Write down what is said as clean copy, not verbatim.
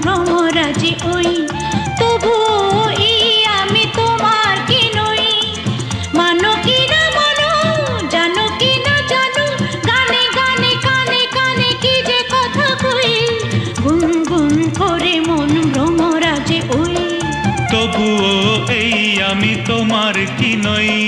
ভ্রমরাজি ওই, তবুও এই আমি তোমার কি নই। মানো কি না মানো, জানো কি না জানো, গানে গানে কানে কানে কি যে কথা কই, গুনগুন করে মন ভ্রমরাজি ওই। তবুও এই আমি তোমার কি নই।